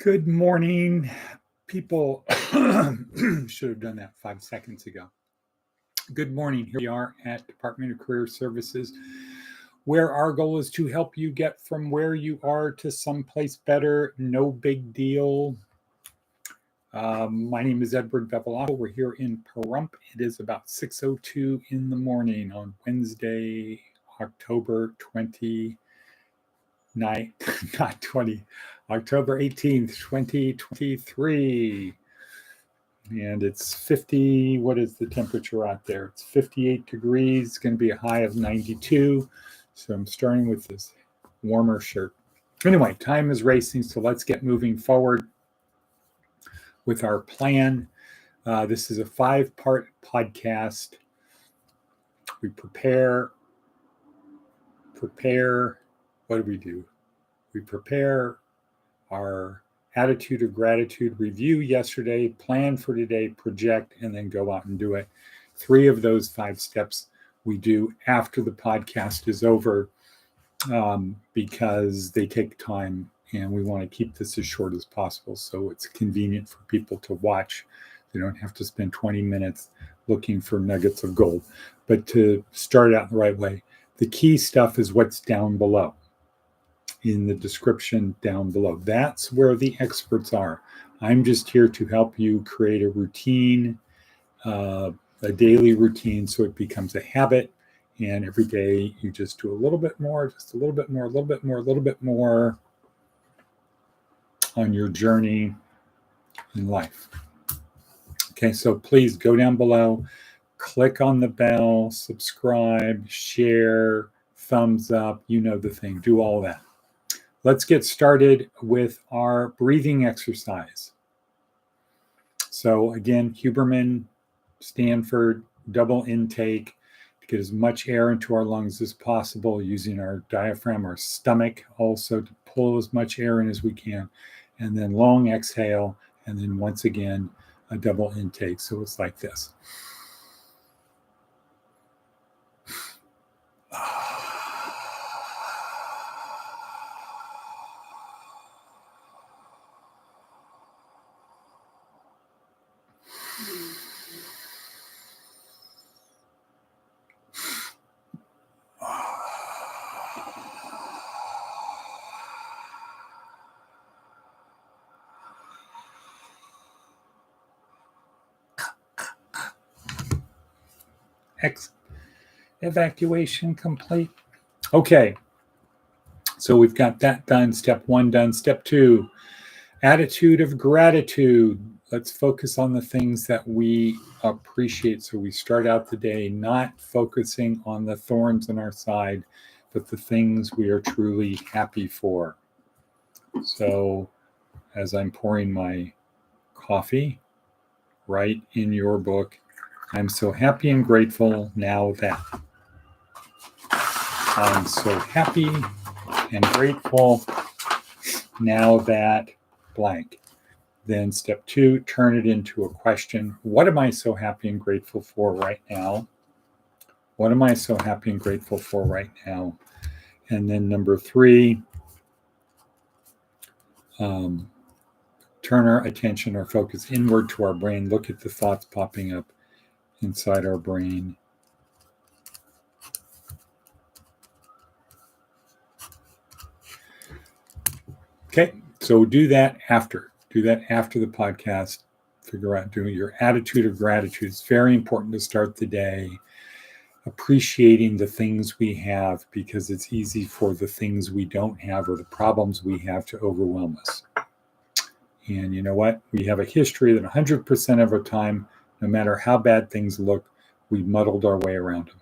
Good morning, people. Should have done that 5 seconds ago. Good morning. Here we are at Department of Career Services, where our goal is to help you get from where you are to someplace better. No big deal. My name is Edward Bevilacqua. We're here in Pahrump. It is about 6:02 in the morning on Wednesday, October 18th, 2023. And it's 50, what is the temperature out there? It's 58 degrees, it's going to be a high of 92. So I'm starting with this warmer shirt. Anyway, time is racing, so let's get moving forward with our plan. This is a 5-part podcast. We prepare. What do? We prepare our attitude of gratitude, review yesterday, plan for today, project, and then go out and do it. 3 of those 5 steps we do after the podcast is over because they take time and we want to keep this as short as possible so it's convenient for people to watch. They don't have to spend 20 minutes looking for nuggets of gold. But to start out the right way, the key stuff is what's down below. In the description down below. That's where the experts are. I'm just here to help you create a routine, a daily routine, so it becomes a habit. And every day you just do a little bit more, just a little bit more, a little bit more, a little bit more on your journey in life. Okay, so please go down below, click on the bell, subscribe, share, thumbs up, you know the thing, do all that. Let's get started with our breathing exercise. So again, Huberman, Stanford, double intake to get as much air into our lungs as possible using our diaphragm, our stomach also to pull as much air in as we can. And then long exhale, and then once again, a double intake. So it's like this. Evacuation complete. Okay, so we've got that done. Step 1 done. Step 2, attitude of gratitude. Let's focus on the things that we appreciate. So we start out the day not focusing on the thorns on our side, but the things we are truly happy for. So as I'm pouring my coffee, write in your book, I'm so happy and grateful now that. I'm so happy and grateful now that blank. Then step 2, turn it into a question. What am I so happy and grateful for right now? What am I so happy and grateful for right now? And then number 3, turn our attention, our focus inward to our brain. Look at the thoughts popping up inside our brain. Okay, so do that after. Do that after the podcast. Figure out doing your attitude of gratitude. It's very important to start the day appreciating the things we have, because it's easy for the things we don't have or the problems we have to overwhelm us. And you know what? We have a history that 100% of our time, no matter how bad things look, we muddled our way around them.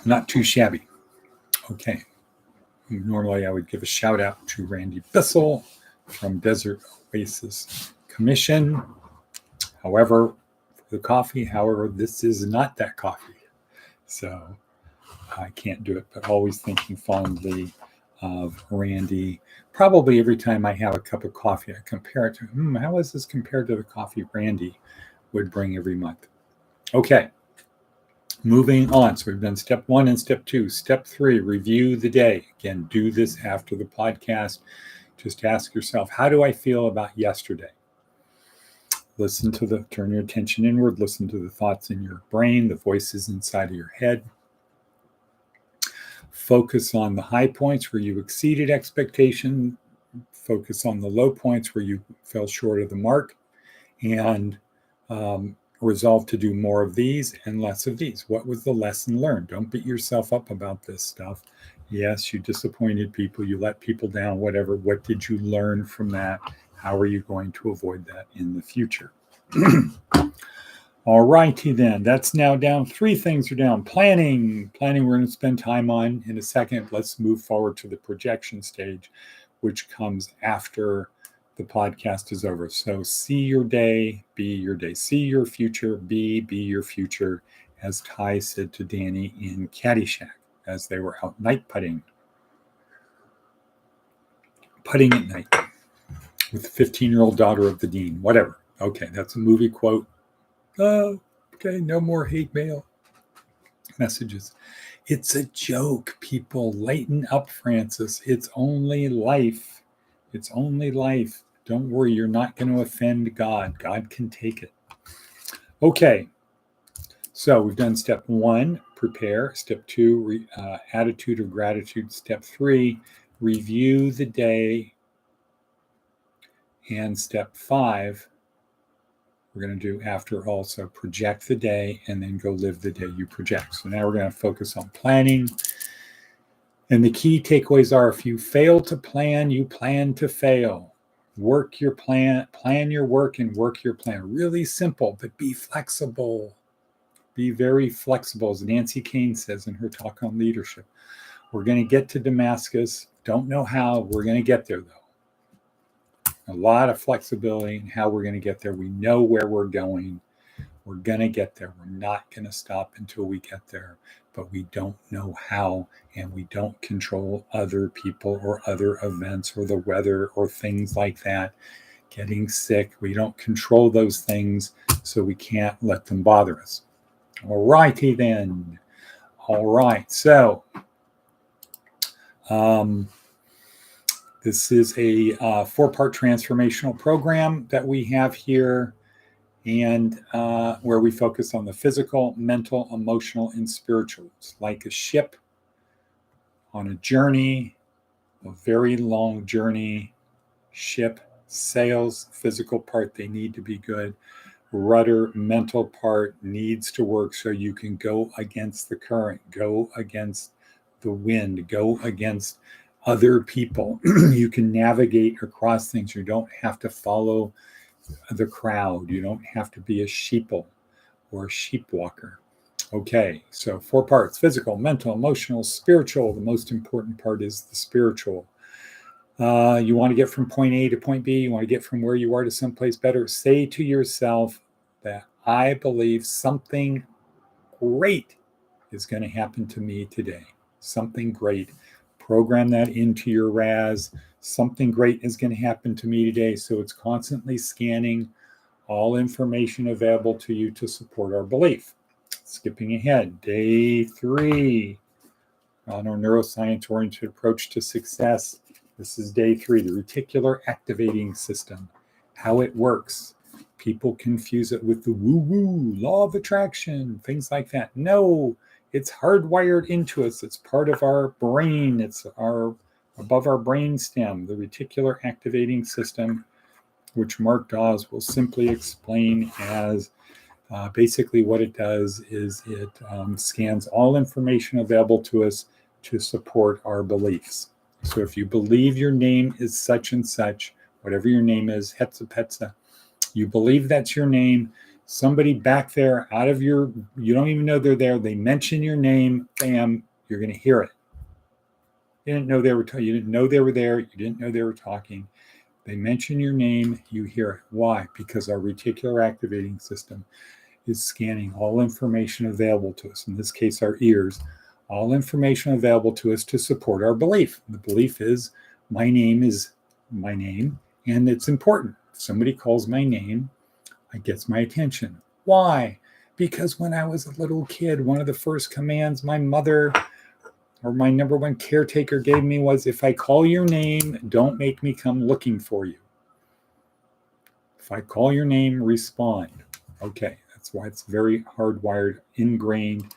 Not too shabby. Okay. Normally I would give a shout out to Randy Bissell from Desert Oasis Commission. However, for the coffee, this is not that coffee. So I can't do it, but always thinking fondly of Randy. Probably every time I have a cup of coffee, I compare it to, how is this compared to the coffee Randy would bring every month? Okay. Moving on. So we've done step 1 and step 2. Step 3, review the day. Again, do this after the podcast. Just ask yourself, how do I feel about yesterday? Turn your attention inward. Listen to the thoughts in your brain, the voices inside of your head. Focus on the high points where you exceeded expectation. Focus on the low points where you fell short of the mark. And resolve to do more of these and less of these. What was the lesson learned? Don't beat yourself up about this stuff. Yes, you disappointed people, you let people down, whatever. What did you learn from that? How are you going to avoid that in the future? All righty then. That's now down. 3 things are down. Planning we're going to spend time on in a second. Let's move forward to the projection stage, which comes after the podcast is over. So see your day, be your day. See your future, be your future, as Ty said to Danny in Caddyshack as they were out night putting at night with the 15-year-old daughter of the dean, whatever. Okay, that's a movie quote. Oh, okay, no more hate mail messages. It's a joke, people. Lighten up, Francis. It's only life. It's only life. Don't worry, you're not going to offend God. God can take it. Okay, so we've done step 1, prepare. Step 2, attitude of gratitude. Step 3, review the day. And step 5, we're going to do after also project the day and then go live the day you project. So now we're going to focus on planning. And the key takeaways are, if you fail to plan, you plan to fail. Work your plan your work and work your plan. Really simple, but be flexible. Be very flexible, as Nancy Kane says in her talk on leadership. We're going to get to Damascus. Don't know how. We're going to get there, though. A lot of flexibility in how we're going to get there. We know where we're going. We're going to get there. We're not going to stop until we get there. But we don't know how, and we don't control other people or other events or the weather or things like that. Getting sick, we don't control those things, so we can't let them bother us. All righty then. All right, so this is a 4-part transformational program that we have here, and where we focus on the physical, mental, emotional, and spiritual. It's like a ship on a journey, a very long journey. Ship, sails, physical part, they need to be good. Rudder, mental part, needs to work so you can go against the current, go against the wind, go against other people. You can navigate across things. You don't have to follow the crowd. You don't have to be a sheeple or a sheepwalker. Okay, so 4 parts: physical, mental, emotional, spiritual. The most important part is the spiritual. You want to get from point A to point B. You want to get from where you are to someplace better. Say to yourself that I believe something great is going to happen to me today. Something great. Program that into your RAS. Something great is going to happen to me today. So it's constantly scanning all information available to you to support our belief. Skipping ahead, day 3 on our neuroscience-oriented approach to success. This is day 3, the reticular activating system, how it works. People confuse it with the woo-woo, law of attraction, things like that. No, it's hardwired into us. It's part of our brain. It's above our brain stem, the reticular activating system, which Mark Dawes will simply explain as basically what it does is it scans all information available to us to support our beliefs. So if you believe your name is such and such, whatever your name is, Hetza, you believe that's your name, somebody back there you don't even know they're there, they mention your name, bam, you're going to hear it. You didn't know they were you didn't know they were there, you didn't know they were talking. They mention your name, you hear it. Why? Because our reticular activating system is scanning all information available to us, in this case our ears, all information available to us to support our belief. The belief is my name is my name, and it's important. If somebody calls my name, it gets my attention. Why? Because when I was a little kid, one of the first commands my mother or my number one caretaker gave me was, if I call your name, don't make me come looking for you. If I call your name, respond. Okay, that's why it's very hardwired, ingrained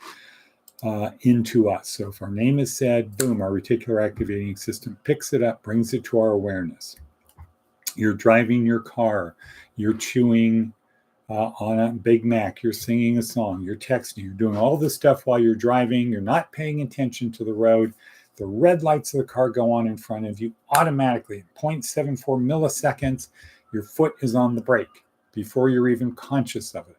into us. So if our name is said, boom, our reticular activating system picks it up, brings it to our awareness. You're driving your car, you're chewing on a Big Mac, you're singing a song, you're texting, you're doing all this stuff while you're driving, you're not paying attention to the road. The red lights of the car go on in front of you automatically. 0.74 milliseconds, your foot is on the brake before you're even conscious of it.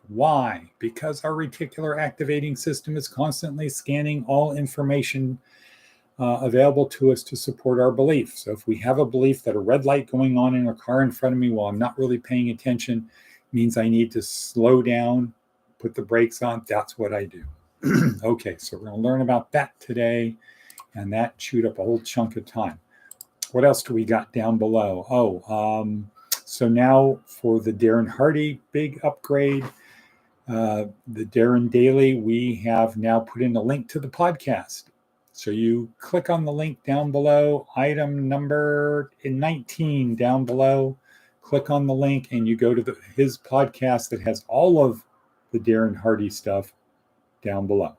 Why? Because our reticular activating system is constantly scanning all information available to us to support our belief. So if we have a belief that a red light going on in a car in front of me while I'm not really paying attention means I need to slow down, put the brakes on, that's what I do. Okay, so we're going to learn about that today, and that chewed up a whole chunk of time. What else do we got down below? So now for the Darren Hardy big upgrade, the Darren Daily, we have now put in a link to the podcast. So you click on the link down below, item number 19 down below, click on the link and you go to his podcast that has all of the Darren Hardy stuff down below.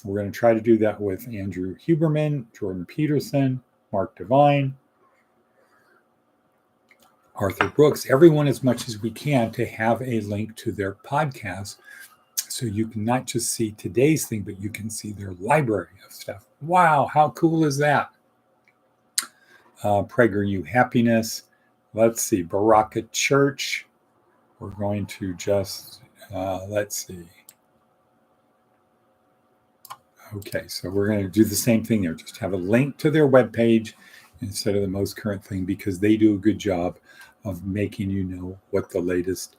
We're going to try to do that with Andrew Huberman, Jordan Peterson, Mark Devine, Arthur Brooks, everyone as much as we can to have a link to their podcast. So you can not just see today's thing, but you can see their library of stuff. Wow, how cool is that? PragerU Happiness. Let's see, Baraka Church. We're going to just, let's see. Okay, so we're going to do the same thing there. Just have a link to their webpage instead of the most current thing, because they do a good job of making you know what the latest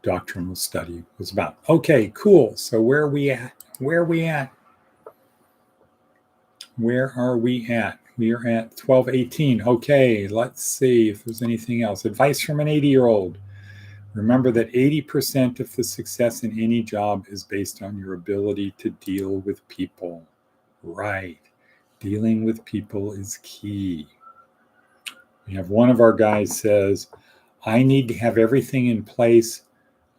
doctrinal study was about. Okay, cool. So where are we at? Where are we at? Where are we at? We are at 12:18. Okay, let's see if there's anything else. Advice from an 80-year-old. Remember that 80% of the success in any job is based on your ability to deal with people. Right. Dealing with people is key. We have one of our guys says, I need to have everything in place.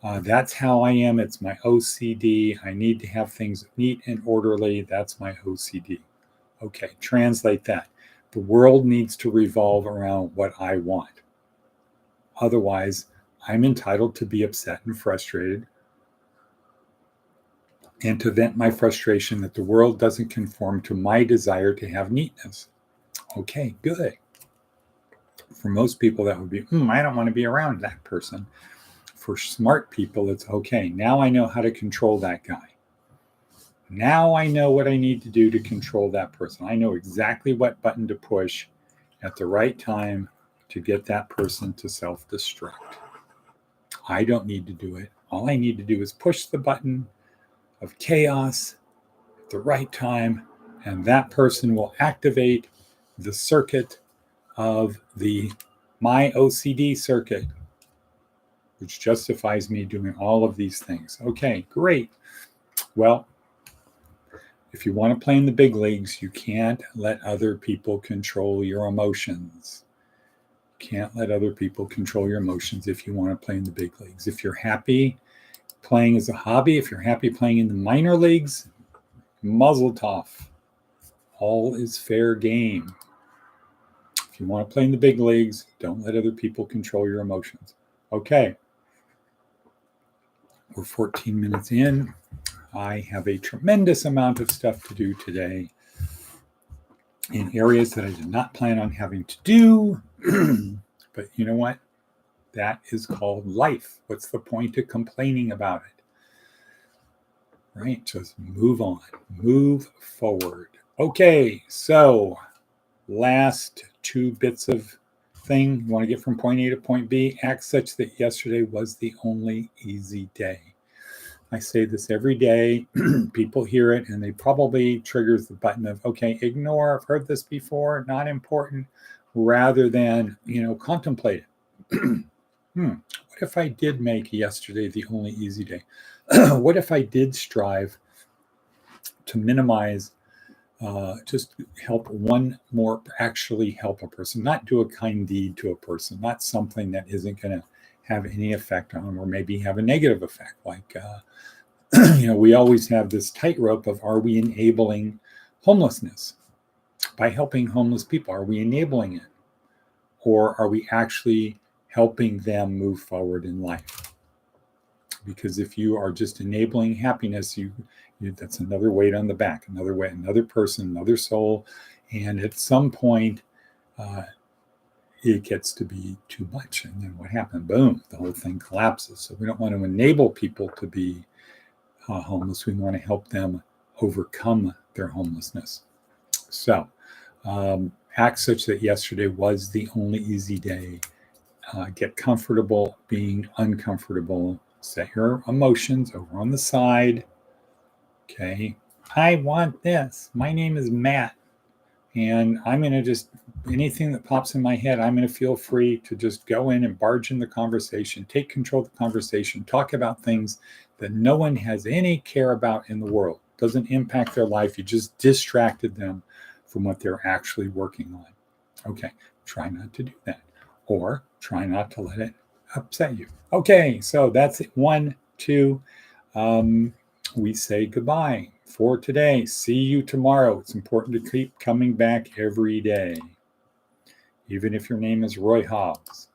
That's how I am. It's my OCD. I need to have things neat and orderly. That's my OCD. Okay, translate that. The world needs to revolve around what I want. Otherwise, I'm entitled to be upset and frustrated and to vent my frustration that the world doesn't conform to my desire to have neatness. Okay, good. For most people, that would be, I don't want to be around that person. For smart people, it's okay. Now I know how to control that guy. Now I know what I need to do to control that person. I know exactly what button to push at the right time to get that person to self-destruct. I don't need to do it. All I need to do is push the button of chaos at the right time, and that person will activate the circuit of my OCD circuit, which justifies me doing all of these things. Okay, great. Well, if you want to play in the big leagues, you can't let other people control your emotions. You can't let other people control your emotions if you want to play in the big leagues. If you're happy playing as a hobby, if you're happy playing in the minor leagues, muzzle tov. All is fair game. If you want to play in the big leagues, don't let other people control your emotions. Okay. We're 14 minutes in. I have a tremendous amount of stuff to do today in areas that I did not plan on having to do. But you know what? That is called life. What's the point of complaining about it? Right? Just move on. Move forward. Okay, so last two bits of thing you want to get from point A to point B. Act such that yesterday was the only easy day. I say this every day. People hear it and they probably triggers the button of, okay, ignore, I've heard this before, not important, rather than, contemplate it. What if I did make yesterday the only easy day? What if I did strive to minimize, just help one more, actually help a person, not do a kind deed to a person, not something that isn't going to have any effect on them or maybe have a negative effect. Like, we always have this tightrope of, are we enabling homelessness by helping homeless people? Are we enabling it? Or are we actually helping them move forward in life? Because if you are just enabling happiness, that's another weight on the back, another person, another soul. And at some point, it gets to be too much. And then what happened? Boom, the whole thing collapses. So we don't want to enable people to be homeless. We want to help them overcome their homelessness. So act such that yesterday was the only easy day. Get comfortable being uncomfortable. Set your emotions over on the side. Okay. I want this. My name is Matt. And I'm going to just, anything that pops in my head, I'm going to feel free to just go in and barge in the conversation, take control of the conversation, talk about things that no one has any care about in the world. Doesn't impact their life. You just distracted them from what they're actually working on. Okay. Try not to do that. Or try not to let it upset you. Okay. So that's it. 1, 2. We say goodbye for today. See you tomorrow. It's important to keep coming back every day, even if your name is Roy Hobbs.